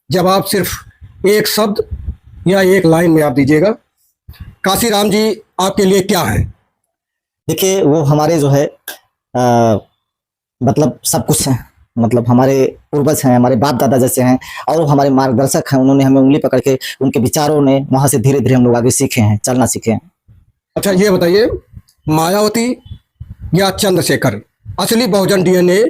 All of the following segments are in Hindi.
जवाब सिर्फ एक शब्द या एक लाइन में आप दीजिएगा। काशीराम जी आपके लिए क्या है? देखिए, वो हमारे जो है मतलब सब कुछ है। मतलब हमारे पूर्वज हैं, हमारे बाप दादा जैसे हैं, और वो हमारे मार्गदर्शक हैं। उन्होंने हमें उंगली पकड़ के, उनके विचारों ने वहां से धीरे धीरे हम लोग आगे सीखे हैं, चलना सीखे हैं। अच्छा ये बताइए, मायावती या चंद्रशेखर, असली बहुजन डीएनए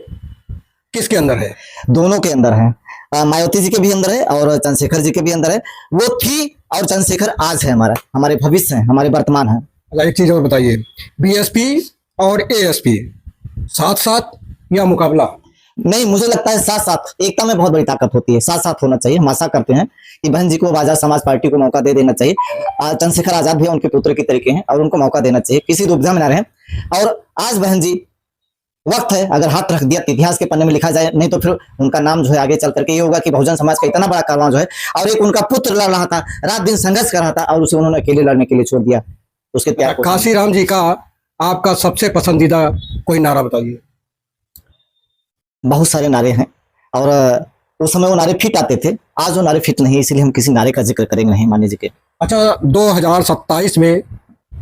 किसके अंदर है? दोनों के अंदर है। मायावती जी के भी अंदर है और चंद्रशेखर जी के भी अंदर है। वो थी और चंद्रशेखर आज है, हमारे भविष्य है, हमारे वर्तमान है। अच्छा एक चीज और बताइए, बीएसपी और एएसपी साथ साथ या मुकाबला? नहीं, मुझे लगता है साथ साथ। एकता में बहुत बड़ी ताकत होती है, साथ साथ होना चाहिए। हम आशा करते हैं कि बहन जी को, आजाद समाज पार्टी को मौका दे देना चाहिए। चंद्रशेखर आजाद भी उनके पुत्र की तरीके हैं और उनको मौका देना चाहिए, किसी दुविधा में ना रहे। और आज बहन जी, वक्त है, अगर हाथ रख दिया तो इतिहास के पन्ने में लिखा जाए, नहीं तो फिर उनका नाम जो है आगे चल करके ये होगा कि बहुजन समाज का इतना बड़ा कारवां जो है, और एक उनका पुत्र लड़ रहा था, रात दिन संघर्ष कर रहा था, और उसे उन्होंने अकेले लड़ने के लिए छोड़ दिया। उसके त्याग को काशीराम जी का आपका सबसे पसंदीदा कोई नारा बताइए। बहुत सारे नारे हैं, और उस समय वो नारे फिट आते थे। आज वो नारे फिट नहीं, इसलिए हम किसी नारे का जिक्र करेंगे नहीं मान्य जी के। अच्छा 2027 में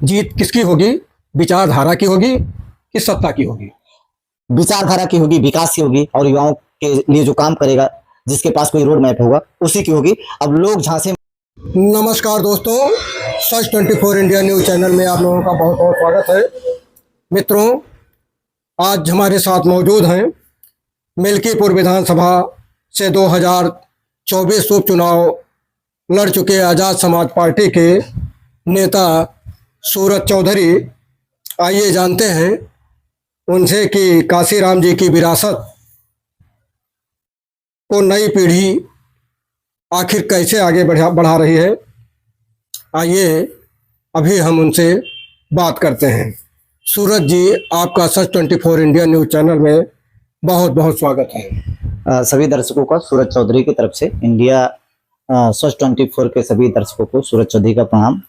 जीत किसकी होगी? विचारधारा की होगी कि सत्ता की होगी? विचारधारा की होगी, विकास की होगी, और युवाओं के लिए जो काम करेगा, जिसके पास कोई रोड मैप होगा, उसी की होगी। अब लोग झांसे। नमस्कार दोस्तों, सच 24 इंडिया न्यूज चैनल में आप लोगों का बहुत बहुत स्वागत है। मित्रों, आज हमारे साथ मौजूद हैं मिल्कीपुर विधानसभा से 2024 उपचुनाव लड़ चुके आज़ाद समाज पार्टी के नेता सूरज चौधरी। आइए जानते हैं उनसे कि काशीराम जी की विरासत को नई पीढ़ी आखिर कैसे आगे बढ़ा रही है। आइए अभी हम उनसे बात करते हैं। सूरज जी, आपका सच 24 इंडिया न्यूज चैनल में बहुत बहुत स्वागत है। सभी दर्शकों का सूरज चौधरी की तरफ से, इंडिया सच 24 के सभी दर्शकों को सूरज चौधरी का प्रणाम।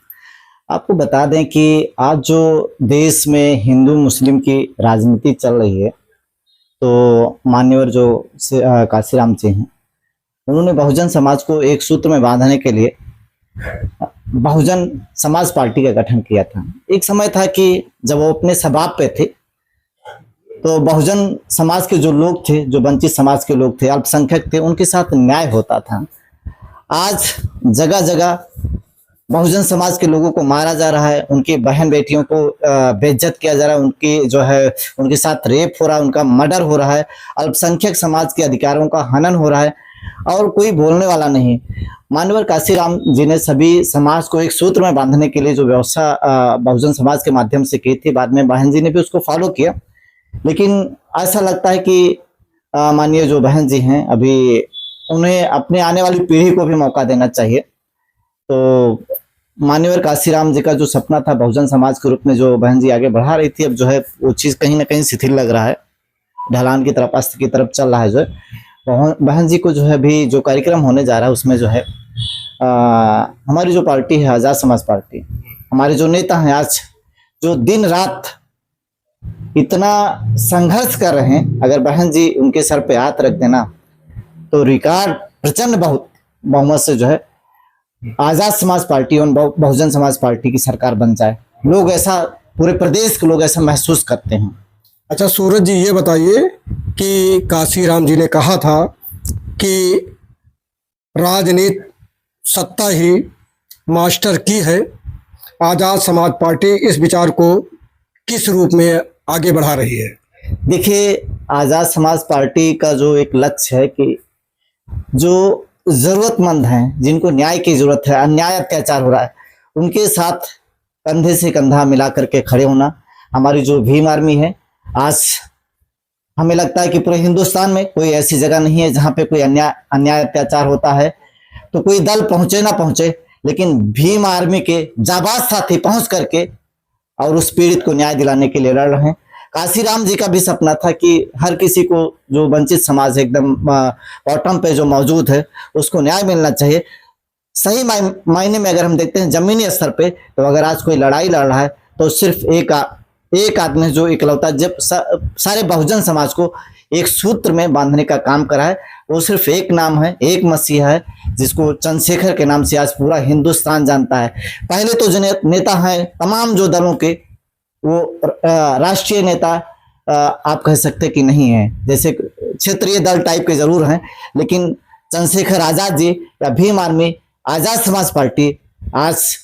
आपको बता दें कि आज जो देश में हिंदू मुस्लिम की राजनीति चल रही है, तो मान्यवर जो काशीराम जी हैं, उन्होंने बहुजन समाज को एक सूत्र में बांधने के लिए बहुजन समाज पार्टी का गठन किया था। एक समय था कि जब वो अपने सबाब पे थे, तो बहुजन समाज के जो लोग थे, जो वंचित समाज के लोग थे, अल्पसंख्यक थे, उनके साथ न्याय होता था। आज जगह जगह बहुजन समाज के लोगों को मारा जा रहा है, उनकी बहन बेटियों को बेइज्जत किया जा रहा है, उनकी जो है उनके साथ रेप हो रहा है, उनका मर्डर हो रहा है, अल्पसंख्यक समाज के अधिकारों का हनन हो रहा है, और कोई बोलने वाला नहीं। मान्यवर काशीराम जी ने सभी समाज को एक सूत्र में बांधने के लिए जो व्यवस्था बहुजन समाज के माध्यम से की थी, बाद में बहन जी ने भी उसको फॉलो किया। लेकिन ऐसा लगता है कि माननीय जो बहन जी हैं, अभी उन्हें अपने आने वाली पीढ़ी को भी मौका देना चाहिए। तो मान्यवर काशीराम जी का जो सपना था बहुजन समाज के रूप में जो बहन जी आगे बढ़ा रही थी, अब जो है वो चीज़ कहीं ना कहीं शिथिल लग रहा है, ढलान की तरफ, अस्त की तरफ चल रहा है। जो है बहन जी को जो है अभी जो कार्यक्रम होने जा रहा है, उसमें जो है हमारी जो पार्टी है, आज़ाद समाज पार्टी, हमारे जो नेता हैं आज जो दिन रात इतना संघर्ष कर रहे हैं, अगर बहन जी उनके सर पे हाथ रख देना तो रिकॉर्ड प्रचंड बहुमत से जो है आजाद समाज पार्टी और बहुजन समाज पार्टी की सरकार बन जाए। लोग ऐसा, पूरे प्रदेश के लोग ऐसा महसूस करते हैं। अच्छा सूरज जी, ये बताइए कि काशीराम जी ने कहा था कि राजनीति सत्ता ही मास्टर की है। आजाद समाज पार्टी इस विचार को किस रूप में आगे बढ़ा रही है? देखिए, आजाद समाज पार्टी का जो एक लक्ष्य है कि जो जरूरतमंद हैं, जिनको न्याय की जरूरत है, अन्याय अत्याचार हो रहा है, उनके साथ कंधे से कंधा मिला करके खड़े होना। हमारी जो भीम आर्मी है, आज हमें लगता है कि पूरे हिंदुस्तान में कोई ऐसी जगह नहीं है जहाँ पे कोई अन्याय अत्याचार होता है तो कोई दल पहुंचे ना पहुंचे, लेकिन भीम आर्मी के जाबाज साथी पहुंच करके और उस पीड़ित को न्याय दिलाने के लिए लड़ रहे हैं। काशीराम जी का भी सपना था कि हर किसी को, जो वंचित समाज एकदम बॉटम पे जो मौजूद है, उसको न्याय मिलना चाहिए। सही मायने में अगर हम देखते हैं जमीनी स्तर पे, तो अगर आज कोई लड़ाई लड़ रहा है तो सिर्फ एक आदमी जो इकलौता जब सारे बहुजन समाज को एक सूत्र में बांधने का काम करा है, वो सिर्फ एक नाम है, एक मसीहा है, जिसको चंद्रशेखर के नाम से आज पूरा हिंदुस्तान जानता है। पहले तो जो नेता हैं तमाम जो दलों के, वो राष्ट्रीय नेता आप कह सकते कि नहीं है, जैसे क्षेत्रीय दल टाइप के जरूर हैं, लेकिन चंद्रशेखर आजाद जी या भीम आर्मी, आजाद समाज पार्टी, आज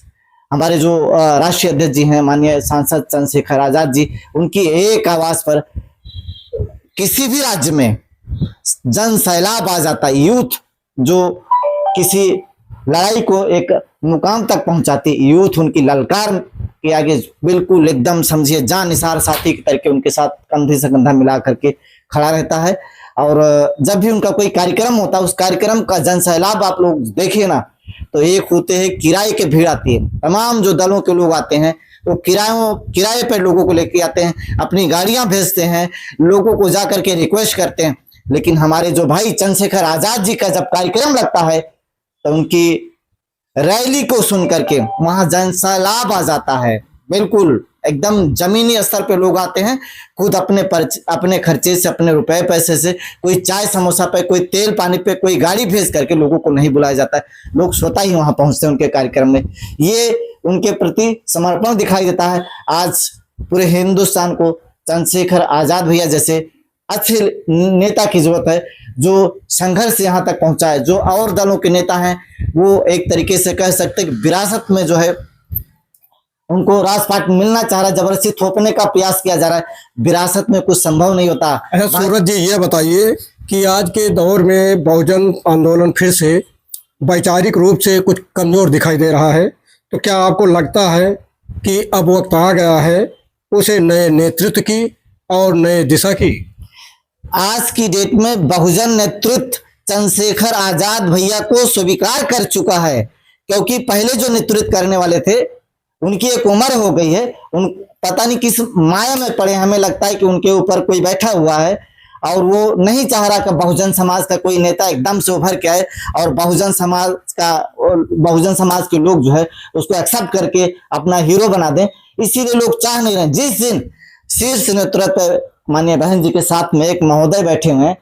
हमारे जो राष्ट्रीय अध्यक्ष जी हैं माननीय सांसद चंद्रशेखर आजाद जी, उनकी एक आवाज पर किसी भी राज्य में जन सैलाब आ जाता है। यूथ जो किसी लड़ाई को एक मुकाम तक पहुंचाती, यूथ उनकी ललकार के आगे बिल्कुल एकदम समझिए जान निसार साथी के तरीके उनके साथ कंधे से कंधा मिला करके खड़ा रहता है। और जब भी उनका कोई कार्यक्रम होता है, उस कार्यक्रम का जन सैलाब आप लोग देखे ना, तो एक होते हैं किराए के भीड़ आती है, तमाम जो दलों के लोग आते हैं वो किराए पर लोगों को लेके आते हैं, अपनी गाड़ियां भेजते हैं, लोगों को जा करके रिक्वेस्ट करते हैं। लेकिन हमारे जो भाई चंद्रशेखर आजाद जी का जब कार्यक्रम लगता है तो उनकी रैली को सुन करके वहां जन सैलाब आ जाता है। बिल्कुल एकदम जमीनी स्तर पे लोग आते हैं, खुद अपने खर्चे से, अपने रुपए पैसे से, कोई चाय समोसा पे, कोई तेल पानी पे, कोई गाड़ी भेज करके लोगों को नहीं बुलाया जाता है, लोग स्वतः ही वहां पहुंचते हैं उनके कार्यक्रम में। ये उनके प्रति समर्पण दिखाई देता है। आज पूरे हिंदुस्तान को चंद्रशेखर आजाद भैया जैसे अच्छे नेता की जरूरत है, जो संघर्ष यहाँ तक पहुंचा है। जो और दलों के नेता हैं वो एक तरीके से कह सकते हैं कि विरासत में जो है उनको राजपाट मिलना चाह रहा है, जबरदस्ती थोपने का प्रयास किया जा रहा है। विरासत में कुछ संभव नहीं होता। अच्छा सूरज जी, ये बताइए कि आज के दौर में बहुजन आंदोलन फिर से वैचारिक रूप से कुछ कमजोर दिखाई दे रहा है, तो क्या आपको लगता है कि अब वक्त आ गया है उसे नए नेतृत्व की और नए दिशा की? आज की डेट में बहुजन नेतृत्व चंद्रशेखर आजाद भैया को स्वीकार कर चुका है, क्योंकि पहले जो नेतृत्व करने वाले थे उनकी एक उम्र हो गई है, उन पता नहीं किस माया में पड़े, हमें लगता है कि उनके ऊपर कोई बैठा हुआ है और वो नहीं चाह रहा कि बहुजन समाज का कोई नेता एकदम से उभर के आए और बहुजन समाज के लोग जो है उसको एक्सेप्ट करके अपना हीरो बना दें। इसीलिए लोग चाह नहीं रहे। जिस दिन शीर्ष नेतृत्व माननीय बहन जी के साथ में एक महोदय बैठे हुए हैं,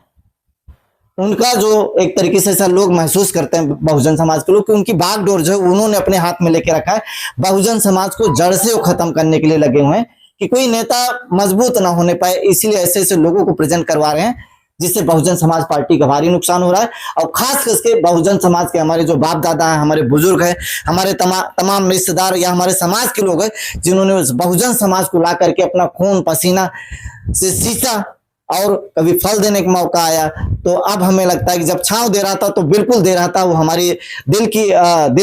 उनका जो एक तरीके से ऐसा लोग महसूस करते हैं बहुजन समाज के लोग कि उनकी बागडोर जो है उन्होंने अपने हाथ में लेके रखा है। बहुजन समाज को जड़ से वो खत्म करने के लिए लगे हुए हैं कि कोई नेता मजबूत ना होने पाए, इसीलिए ऐसे ऐसे लोगों को प्रेजेंट करवा रहे हैं, जिससे बहुजन समाज पार्टी का भारी नुकसान हो रहा है। और खास करके बहुजन समाज के हमारे जो बाप दादा हैं, हमारे बुजुर्ग हैं, हमारे तमाम रिश्तेदार या हमारे समाज के लोग हैं, जिन्होंने उस बहुजन समाज को ला करके अपना खून पसीना से सींचा और कभी फल देने का मौका आया, तो अब हमें लगता है कि जब छांव दे रहा था तो बिल्कुल दे रहा था। वो हमारी दिल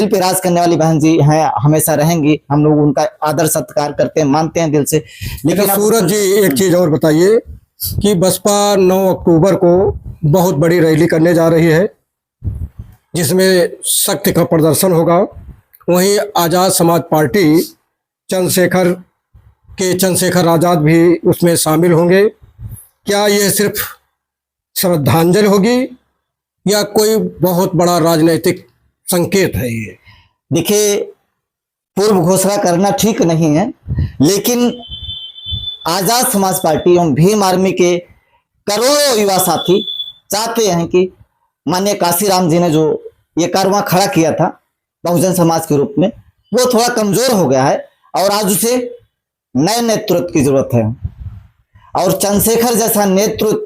पे राज करने वाली बहन जी हैं, हमेशा रहेंगी। हम लोग उनका आदर सत्कार करते हैं, मानते हैं दिल से। लेकिन सूरज जी, एक चीज और बताइए कि बसपा 9 अक्टूबर को बहुत बड़ी रैली करने जा रही है, जिसमें शक्ति का प्रदर्शन होगा। वहीं आजाद समाज पार्टी चंद्रशेखर आजाद भी उसमें शामिल होंगे। क्या ये सिर्फ श्रद्धांजलि होगी या कोई बहुत बड़ा राजनीतिक संकेत है? ये देखिए, पूर्व घोषणा करना ठीक नहीं है, लेकिन आजाद समाज पार्टी एवं भीम आर्मी के करोड़ों युवा साथी चाहते हैं कि माननीय काशीराम जी ने जो ये कारवां खड़ा किया था बहुजन समाज के रूप में, वो थोड़ा कमजोर हो गया है और आज उसे नए नेतृत्व की जरूरत है। और चंद्रशेखर जैसा नेतृत्व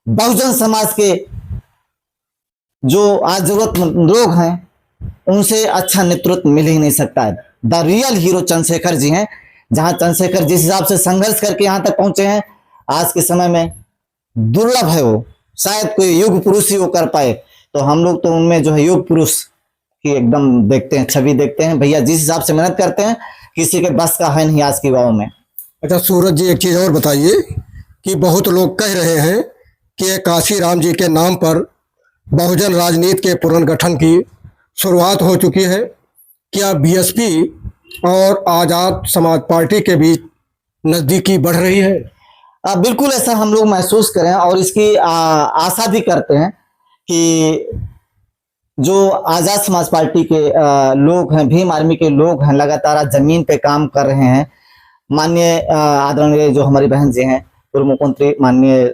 बहुजन समाज के जो आज जरूरतमंद लोग हैं उनसे अच्छा नेतृत्व मिल ही नहीं सकता है। The real hero Chandrashekhar ji हैं। जहां चंद्रशेखर जिस हिसाब से संघर्ष करके यहां तक पहुंचे हैं, आज के समय में दुर्लभ है वो, शायद कोई युग पुरुष ही वो कर पाए। तो हम लोग तो उनमें जो है युग पुरुष की एकदम देखते हैं, छवि देखते हैं। भैया जिस हिसाब से मेहनत करते हैं, किसी के बस का है नहीं आज के युवाओं में। अच्छा सूरज जी, एक चीज और बताइए कि बहुत लोग कह रहे हैं कि काशीराम जी के नाम पर बहुजन राजनीति के पुनर्गठन की शुरुआत हो चुकी है। क्या बीएसपी और आजाद समाज पार्टी के बीच नजदीकी बढ़ रही है? बिल्कुल ऐसा हम लोग महसूस करें और इसकी आशा भी करते हैं कि जो आजाद समाज पार्टी के लोग हैं, भीम आर्मी के लोग हैं, लगातार जमीन पे काम कर रहे हैं। माननीय आदरणीय जो हमारी बहन जी हैं पूर्व मुख्यमंत्री माननीय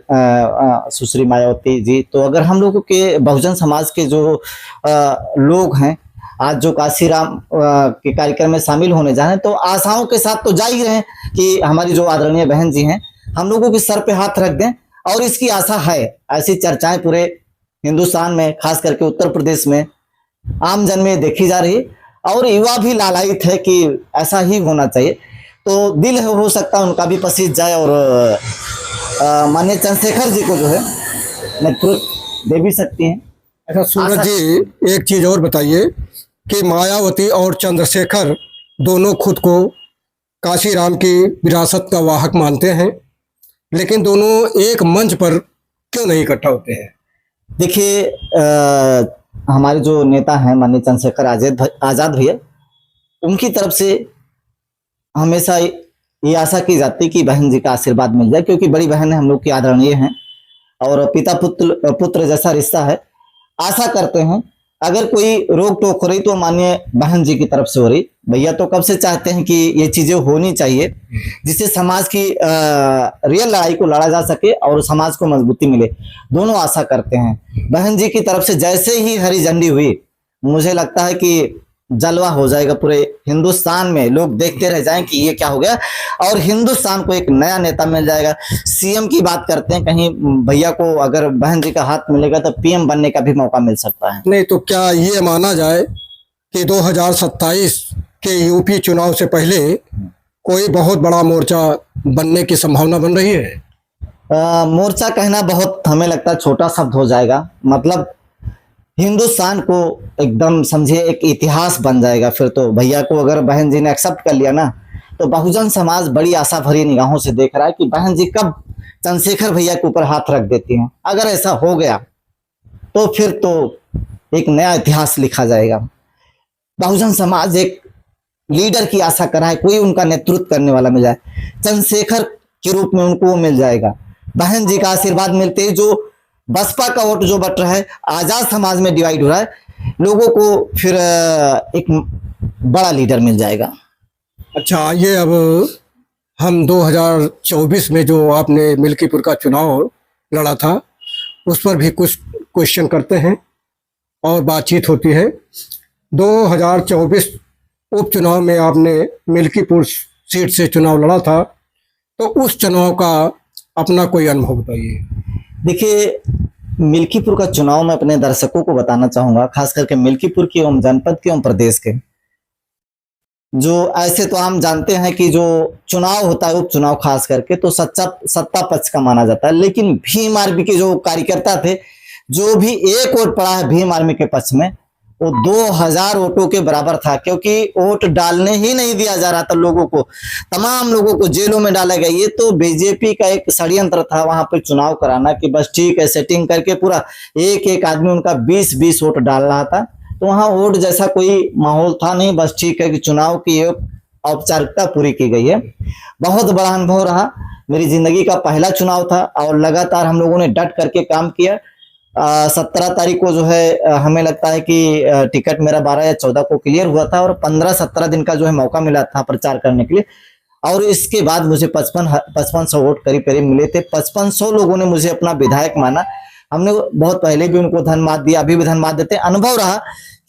सुश्री मायावती जी, तो अगर हम लोगों के बहुजन समाज के जो लोग हैं आज जो काशीराम के कार्यक्रम में शामिल होने जा रहे हैं, तो आशाओं के साथ तो जा ही रहे हैं कि हमारी जो आदरणीय बहन जी हैं हम लोगों के सर पे हाथ रख दें, और इसकी आशा है। ऐसी चर्चाएं पूरे हिंदुस्तान में, खास करके उत्तर प्रदेश में आम जन में देखी जा रही है, और युवा भी लालायित है कि ऐसा ही होना चाहिए। तो दिल हो सकता है उनका भी पसीज जाए, और माननीय चंद्रशेखर जी को जो है नेतृत्व दे भी सकती हैं। अच्छा सूरज जी, एक चीज और बताइए कि मायावती और चंद्रशेखर दोनों खुद को काशीराम की विरासत का वाहक मानते हैं, लेकिन दोनों एक मंच पर क्यों नहीं इकट्ठा होते हैं? देखिए, हमारे जो नेता हैं माननीय चंद्रशेखर आजाद भैया, उनकी तरफ से हमेशा ये आशा की जाती है कि बहन जी का आशीर्वाद मिल जाए, क्योंकि बड़ी बहन है, हम लोग की आदरणीय हैं और पिता पुत्र जैसा रिश्ता है। आशा करते हैं अगर कोई रोक टोक हो रही तो माननीय बहन जी की तरफ से हो रही। भैया तो कब से चाहते हैं कि ये चीजें होनी चाहिए, जिससे समाज की रियल लड़ाई को लड़ा जा सके और समाज को मजबूती मिले। दोनों आशा करते हैं। बहन जी की तरफ से जैसे ही हरी झंडी हुई, मुझे लगता है कि जलवा हो जाएगा पूरे हिंदुस्तान में, लोग देखते रह जाएं कि ये क्या हो गया, और हिंदुस्तान को एक नया नेता मिल जाएगा। सीएम की बात करते हैं, कहीं भैया को अगर बहन जी का हाथ मिलेगा तो पीएम बनने का भी मौका मिल सकता है। नहीं तो क्या ये माना जाए कि 2027 के यूपी चुनाव से पहले कोई बहुत बड़ा मोर्चा बनने की संभावना बन रही है? मोर्चा कहना बहुत हमें लगता है छोटा शब्द हो जाएगा। मतलब हिंदुस्तान को एकदम समझिए एक इतिहास बन जाएगा। फिर तो भैया को अगर बहन जी ने एक्सेप्ट कर लिया ना, तो बहुजन समाज बड़ी आशा भरी निगाहों से देख रहा है कि बहन जी कब चंद्रशेखर भैया के ऊपर हाथ रख देती हैं। अगर ऐसा हो गया तो फिर तो एक नया इतिहास लिखा जाएगा। बहुजन समाज एक लीडर की आशा कर रहा है, कोई उनका नेतृत्व करने वाला मिल जाए, चंद्रशेखर के रूप में उनको वो मिल जाएगा। बहन जी का आशीर्वाद मिलते ही जो बसपा का वोट जो बट रहा है, आजाद समाज में डिवाइड हो रहा है, लोगों को फिर एक बड़ा लीडर मिल जाएगा। अच्छा, ये अब हम 2024 में जो आपने मिल्कीपुर का चुनाव लड़ा था उस पर भी कुछ क्वेश्चन करते हैं और बातचीत होती है। 2024 उपचुनाव में आपने मिल्कीपुर सीट से चुनाव लड़ा था, तो उस चुनाव का अपना कोई अनुभव बताइए। देखिए, मिल्कीपुर का चुनाव मैं अपने दर्शकों को बताना चाहूंगा, खास करके मिल्कीपुर के एवं जनपद के एवं प्रदेश के। जो ऐसे तो हम जानते हैं कि जो चुनाव होता है उपचुनाव खास करके तो सत्ता पक्ष का माना जाता है, लेकिन भीम आर्मी के जो कार्यकर्ता थे, जो भी एक वोट पड़ा है भीम आर्मी के पक्ष में, वो 2000 वोटों के बराबर था, क्योंकि वोट डालने ही नहीं दिया जा रहा था लोगों को। तमाम लोगों को जेलों में डाला गया। ये तो बीजेपी का एक षड्यंत्र था वहां पे चुनाव कराना, कि बस ठीक है सेटिंग करके पूरा एक एक आदमी उनका 20-20 वोट डाल रहा था। तो वहां वोट जैसा कोई माहौल था नहीं, बस ठीक है कि चुनाव की एक औपचारिकता पूरी की गई है। बहुत बड़ा अनुभव रहा, मेरी जिंदगी का पहला चुनाव था और लगातार हम लोगों ने डट करके काम किया। 17 तारीख को जो है हमें लगता है कि टिकट मेरा 12 या 14 को क्लियर हुआ था, और 15-17 दिन का जो है मौका मिला था प्रचार करने के लिए। और इसके बाद मुझे 5500 वोट करीब करीब मिले थे। 5500 लोगों ने मुझे अपना विधायक माना। हमने बहुत पहले भी उनको धन्यवाद दिया, अभी भी धन्यवाद देते। अनुभव रहा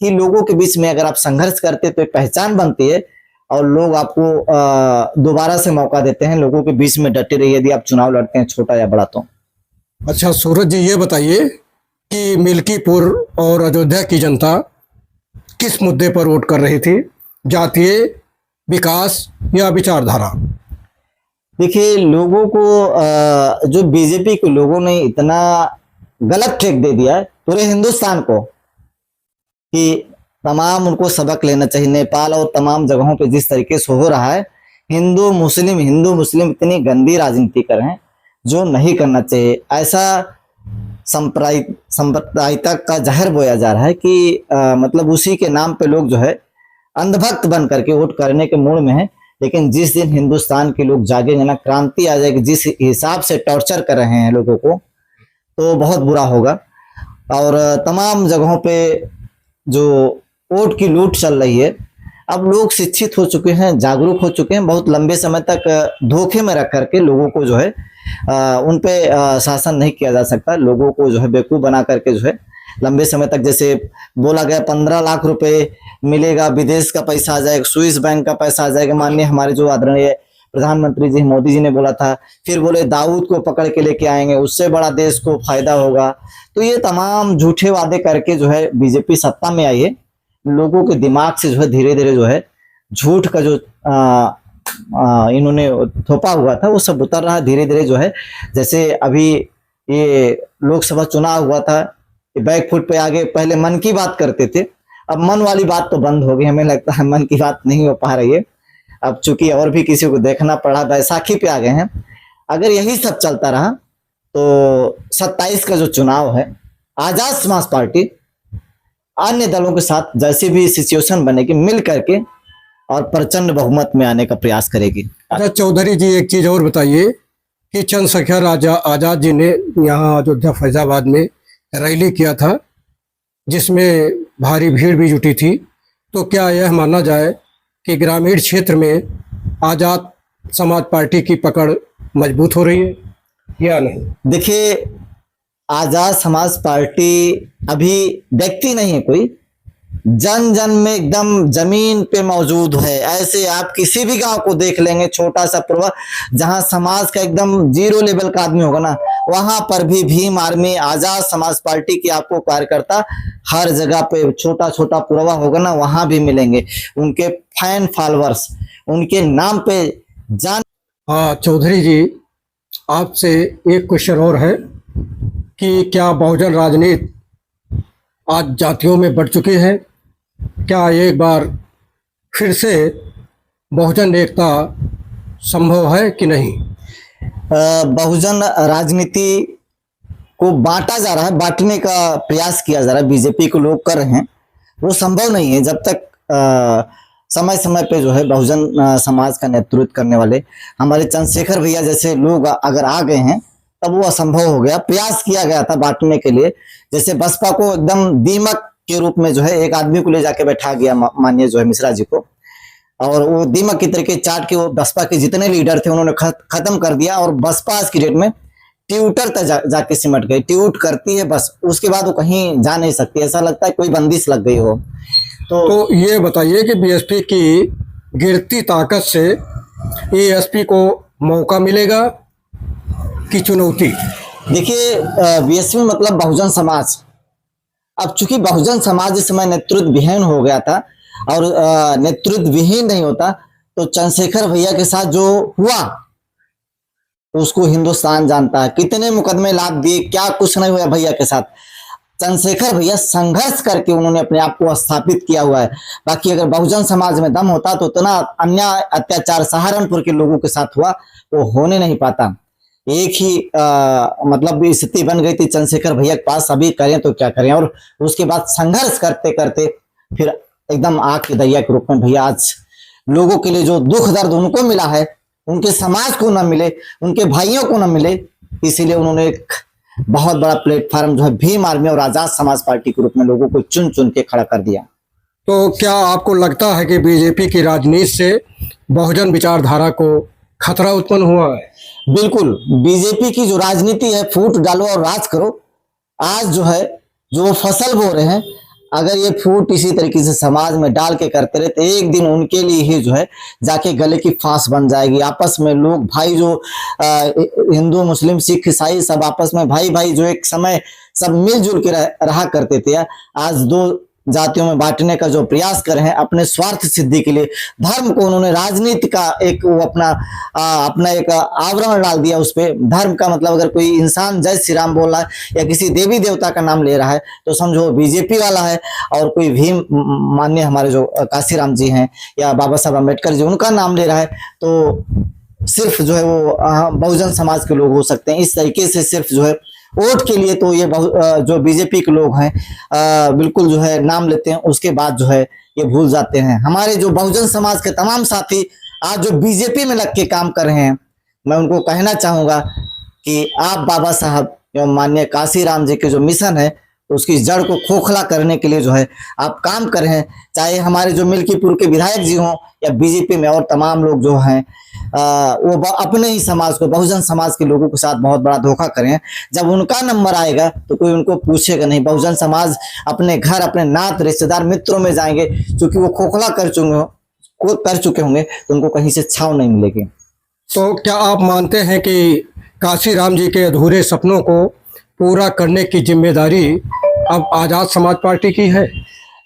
कि लोगों के बीच में अगर आप संघर्ष करते तो एक पहचान बनती है, और लोग आपको दोबारा से मौका देते हैं। लोगों के बीच में डटे रहिए यदि आप चुनाव लड़ते हैं, छोटा या बड़ा। तो अच्छा सूरज जी, ये बताइए कि मिल्कीपुर और अयोध्या की जनता किस मुद्दे पर वोट कर रही थी, जातीय, विकास या विचारधारा? देखिए, लोगों को जो बीजेपी के लोगों ने इतना गलत ठेक दे दिया है पूरे हिंदुस्तान को कि तमाम उनको सबक लेना चाहिए। नेपाल और तमाम जगहों पे जिस तरीके से हो रहा है, हिंदू मुस्लिम इतनी गंदी राजनीति कर रहे हैं जो नहीं करना चाहिए। ऐसा सांप्रदायिकता का जहर बोया जा रहा है कि मतलब उसी के नाम पे लोग जो है अंधभक्त बन करके वोट करने के मूड में है। लेकिन जिस दिन हिंदुस्तान के लोग जागेंगे ना, क्रांति आ जाएगी, जिस हिसाब से टॉर्चर कर रहे हैं लोगों को, तो बहुत बुरा होगा। और तमाम जगहों पे जो वोट की लूट चल रही है, अब लोग शिक्षित हो चुके हैं, जागरूक हो चुके हैं। बहुत लंबे समय तक धोखे में रख करके लोगों को जो है उन पे शासन नहीं किया जा सकता। लोगों को जो है बेवकूफ बना करके जो है लंबे समय तक, जैसे बोला गया 15 लाख रुपए मिलेगा, विदेश का पैसा आ जाएगा, स्विस बैंक का पैसा आ जाएगा। माननीय हमारे जो आदरणीय प्रधानमंत्री जी मोदी जी ने बोला था। फिर बोले दाऊद को पकड़ के लेके आएंगे, उससे बड़ा देश को फायदा होगा। तो ये तमाम झूठे वादे करके जो है बीजेपी सत्ता में आई है। लोगों के दिमाग से जो है धीरे धीरे जो है झूठ का जो इन्होंने थोपा हुआ था वो सब उतर रहा है धीरे धीरे जो है। जैसे अभी ये लोकसभा चुनाव हुआ था, बैकफुट पे आगे, पहले मन की बात करते थे, अब मन वाली बात तो बंद हो गई। हमें लगता है मन की बात नहीं हो पा रही है। अब चूंकि और भी किसी को देखना पड़ा, बैसाखी पे आ गए हैं। अगर यही सब चलता रहा तो 27 का जो चुनाव है, आजाद समाज पार्टी अन्य दलों के साथ जैसे भी सिचुएशन बनेगी मिल करके और प्रचंड बहुमत में आने का प्रयास करेगी। अच्छा चौधरी जी, एक चीज और बताइए कि चंद्रशेखर आजाद जी ने यहाँ अयोध्या फैजाबाद में रैली किया था जिसमें भारी भीड़ भी जुटी थी। तो क्या यह माना जाए कि ग्रामीण क्षेत्र में आजाद समाज पार्टी की पकड़ मजबूत हो रही है या नहीं? देखिए, आजाद समाज पार्टी अभी व्यक्ति नहीं है कोई, जन जन में एकदम जमीन पे मौजूद है। ऐसे आप किसी भी गांव को देख लेंगे, छोटा सा पुरवा जहां समाज का एकदम जीरो लेवल का आदमी होगा ना, वहां पर भी भीम आर्मी आजाद समाज पार्टी की आपको कार्यकर्ता हर जगह पे, छोटा छोटा पुरवा होगा ना वहां भी मिलेंगे। उनके फैन फॉलोअर्स उनके नाम पे जान। हाँ चौधरी जी, आपसे एक क्वेश्चन और है कि क्या बहुजन राजनीति आज जातियों में बढ़ चुकी है? क्या एक बार फिर से बहुजन एकता संभव है कि नहीं? बहुजन राजनीति को बांटा जा रहा है, बांटने का प्रयास किया जा रहा है, बीजेपी को लोग कर रहे हैं। वो संभव नहीं है जब तक समय समय पे जो है बहुजन समाज का नेतृत्व करने वाले हमारे चंद्रशेखर भैया जैसे लोग अगर आ गए हैं तब वो असंभव हो गया। प्रयास किया गया था बांटने के लिए, जैसे बसपा को एकदम दीमक के रूप में जो है एक आदमी को ले जाके बैठा गया माननीय जो है मिश्रा जी को, और वो दीमक की तरीके चाट के वो बसपा के जितने लीडर थे उन्होंने खत्म कर दिया। और बसपा आज की डेट में ट्विटर तक जाके सिमट गई, ट्वीट करती है बस, उसके बाद वो कहीं जा नहीं सकती। ऐसा लगता है कोई बंदिश लग गई हो। तो ये बताइए कि बीएसपी की गिरती ताकत से एएसपी को मौका मिलेगा कि चुनौती? देखिए, बीएसपी मतलब बहुजन समाज। अब चूंकि बहुजन समाज इस समय नेतृत्व विहीन हो गया था, और नेतृत्व विहीन नहीं होता तो चंद्रशेखर भैया के साथ जो हुआ उसको हिंदुस्तान जानता है। कितने मुकदमे लाद दिए, क्या कुछ नहीं हुआ भैया के साथ। चंद्रशेखर भैया संघर्ष करके उन्होंने अपने आप को स्थापित किया हुआ है। बाकी अगर बहुजन समाज में दम होता तो इतना अन्याय अत्याचार सहारनपुर के लोगों के साथ हुआ वो होने नहीं पाता। एक ही मतलब स्थिति बन गई थी चंद्रशेखर भैया के पास, अभी करें तो क्या करें। और उसके बाद संघर्ष करते करते फिर एकदम आग के दैया के रूप में भैया आज लोगों के लिए जो दुख दर्द उनको मिला है, उनके समाज को ना मिले, उनके भाइयों को ना मिले, इसीलिए उन्होंने एक बहुत बड़ा प्लेटफॉर्म जो है भीम आर्मी और आजाद समाज पार्टी के रूप में लोगों को चुन चुन के खड़ा कर दिया। तो क्या आपको लगता है कि बीजेपी की राजनीति से बहुजन विचारधारा को खतरा उत्पन्न हुआ है? बिल्कुल, बीजेपी की जो राजनीति है, फूट डालो और राज करो। आज जो है जो फसल बो रहे हैं, अगर ये फूट इसी तरीके से समाज में डाल के करते रहे तो एक दिन उनके लिए ही जो है जाके गले की फांस बन जाएगी। आपस में लोग भाई जो हिंदू मुस्लिम सिख ईसाई सब आपस में भाई भाई जो एक समय सब मिलजुल के रहा करते थे, आज दो जातियों में बांटने का जो प्रयास कर रहे हैं अपने स्वार्थ सिद्धि के लिए। धर्म को उन्होंने राजनीति का एक वो अपना एक आवरण डाल दिया उस पे। धर्म का मतलब अगर कोई इंसान जय श्री राम बोल रहा है या किसी देवी देवता का नाम ले रहा है तो समझो बीजेपी वाला है, और कोई भीम मान्य हमारे जो काशीराम जी हैं या बाबा साहब अम्बेडकर जी उनका नाम ले रहा है तो सिर्फ जो है वो बहुजन समाज के लोग हो सकते हैं। इस तरीके से सिर्फ जो है वोट के लिए तो ये जो बीजेपी के लोग हैं बिल्कुल जो है नाम लेते हैं, उसके बाद जो है ये भूल जाते हैं। हमारे जो बहुजन समाज के तमाम साथी आज जो बीजेपी में लग के काम कर रहे हैं, मैं उनको कहना चाहूंगा कि आप बाबा साहब एवं माननीय काशीराम जी के जो मिशन है उसकी जड़ को खोखला करने के लिए जो है आप काम कर रहे हैं। चाहे हमारे जो मिल्कीपुर के विधायक जी हों या बीजेपी में और तमाम लोग जो हैं वो अपने ही समाज को, बहुजन समाज के लोगों के साथ बहुत बड़ा धोखा करें। जब उनका नंबर आएगा तो कोई उनको पूछेगा नहीं। बहुजन समाज अपने घर, अपने नात रिश्तेदार, मित्रों में जाएंगे, क्योंकि वो खोखला कर चुके होंगे तो उनको कहीं से छांव नहीं मिलेगी। तो क्या आप मानते हैं कि काशीराम जी के अधूरे सपनों को पूरा करने की जिम्मेदारी अब आजाद समाज पार्टी की है?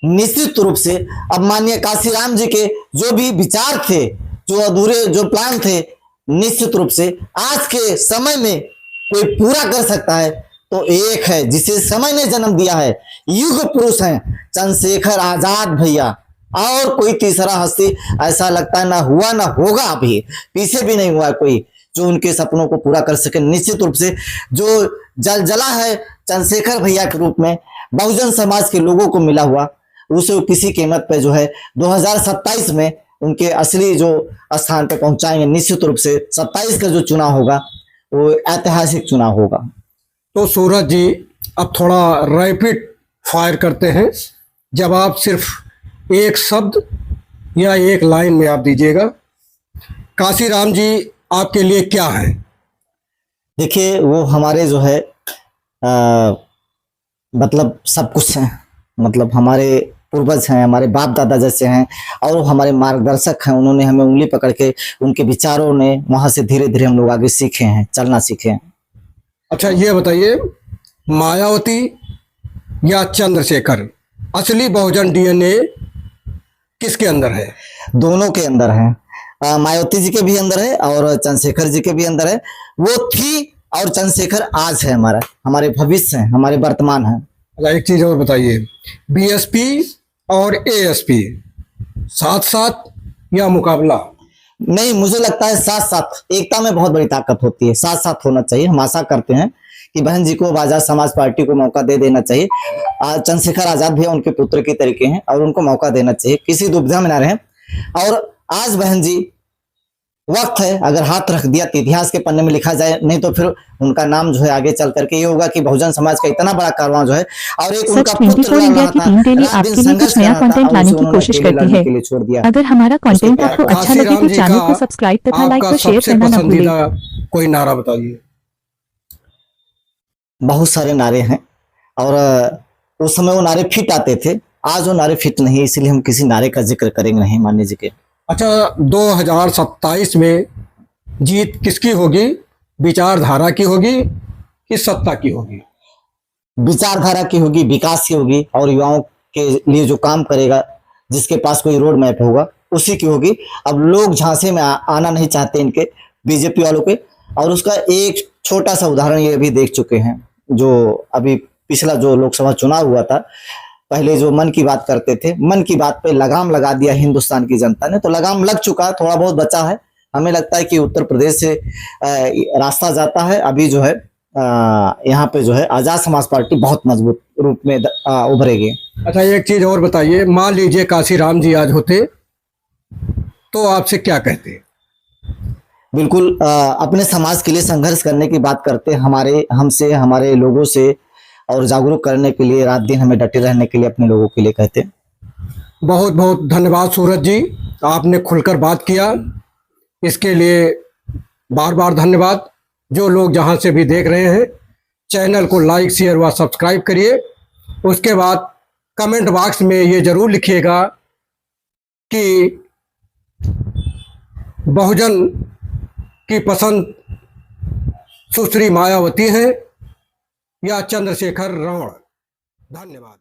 निश्चित रूप से। अब माननीय काशीराम जी के जो भी विचार थे, जो अधूरे जो प्लान थे, निश्चित रूप से आज के समय में कोई पूरा कर सकता है तो एक है जिसे समय ने जन्म दिया है, युग पुरुष हैं चंद्रशेखर आजाद भैया। और कोई तीसरा हस्ती ऐसा लगता है ना हुआ ना होगा, अभी पीछे भी नहीं हुआ कोई जो उनके सपनों को पूरा कर सके। निश्चित रूप से जो जला है चंद्रशेखर भैया के रूप में बहुजन समाज के लोगों को मिला हुआ, उसे वो किसी कीमत पे जो है 2027 में उनके असली जो स्थान पे पहुंचाएंगे। निश्चित रूप से 27 का जो चुनाव होगा वो ऐतिहासिक चुनाव होगा। तो सूरज जी, अब थोड़ा रैपिड फायर करते हैं। जब आप सिर्फ एक शब्द या एक लाइन में आप दीजिएगा, काशीराम जी आपके लिए क्या है? देखिए, वो हमारे जो है मतलब सब कुछ है। मतलब हमारे पूर्वज हैं, हमारे बाप दादा जैसे हैं, और वो हमारे मार्गदर्शक हैं। उन्होंने हमें उंगली पकड़ के, उनके विचारों ने वहां से धीरे धीरे हम लोग आगे सीखे हैं, चलना सीखे हैं। अच्छा, ये बताइए, मायावती या चंद्रशेखर, असली बहुजन डीएनए किसके अंदर है? दोनों के अंदर है। मायावती जी के भी अंदर है और चंद्रशेखर जी के भी अंदर है। वो थी और चंद्रशेखर आज है, हमारे भविष्य है, हमारे वर्तमान है। अच्छा, एक चीज और बताइए, बीएसपी और एएसपी साथ साथ या मुकाबला? नहीं, मुझे लगता है साथ साथ। एकता में बहुत बड़ी ताकत होती है, साथ साथ होना चाहिए। हम आशा करते हैं कि बहन जी को, आजाद समाज पार्टी को मौका दे देना चाहिए। चंद्रशेखर आजाद भी उनके पुत्र की तरीके हैं और उनको मौका देना चाहिए, किसी दुविधा में ना रहे। और आज बहन जी वक्त है, अगर हाथ रख दिया तो इतिहास के पन्ने में लिखा जाए, नहीं तो फिर उनका नाम जो है आगे चल करके ये होगा कि बहुजन समाज का इतना बड़ा कारवां जो है, और एक उनका पुत्र इंडिया की टीम डेली आपके लिए कुछ नया कंटेंट लाने की कोशिश करती है। छोड़ दिया। अगर हमारा कंटेंट आपको अच्छा लगे तो चैनल को सब्सक्राइब तथा लाइक और शेयर करना ना भूलें। कोई नारा बताइए। बहुत सारे नारे हैं और उस समय वो नारे फिट आते थे, आज वो नारे फिट नहीं, इसलिए हम किसी नारे का जिक्र करेंगे नहीं मान्य जी के। अच्छा, 2027 में जीत किसकी होगी? विचारधारा की होगी कि सत्ता की होगी? विचारधारा की होगी, विकास की होगी, और युवाओं के लिए जो काम करेगा, जिसके पास कोई रोड मैप होगा, उसी की होगी। अब लोग झांसे में आना नहीं चाहते इनके बीजेपी वालों के, और उसका एक छोटा सा उदाहरण ये भी देख चुके हैं। जो अभी पिछला जो लोकसभा चुनाव हुआ था, पहले जो मन की बात करते थे, मन की बात पे लगाम लगा दिया हिंदुस्तान की जनता ने। तो लगाम लग चुका है, थोड़ा बहुत बचा है। हमें लगता है कि उत्तर प्रदेश से रास्ता जाता है। अभी जो है यहाँ पे जो है आजाद समाज पार्टी बहुत मजबूत रूप में उभरेगी। अच्छा, एक चीज और बताइए, मान लीजिए काशीराम जी आज होते तो आपसे क्या कहते? बिल्कुल अपने समाज के लिए संघर्ष करने की बात करते, हमसे, हमारे लोगों से, और जागरूक करने के लिए, रात दिन हमें डटे रहने के लिए अपने लोगों के लिए कहते। बहुत बहुत धन्यवाद सूरज जी, आपने खुलकर बात किया, इसके लिए बार बार धन्यवाद। जो लोग जहां से भी देख रहे हैं, चैनल को लाइक, शेयर व सब्सक्राइब करिए। उसके बाद कमेंट बॉक्स में ये जरूर लिखिएगा कि बहुजन की पसंद सुश्री मायावती है या चंद्रशेखर रावण। धन्यवाद।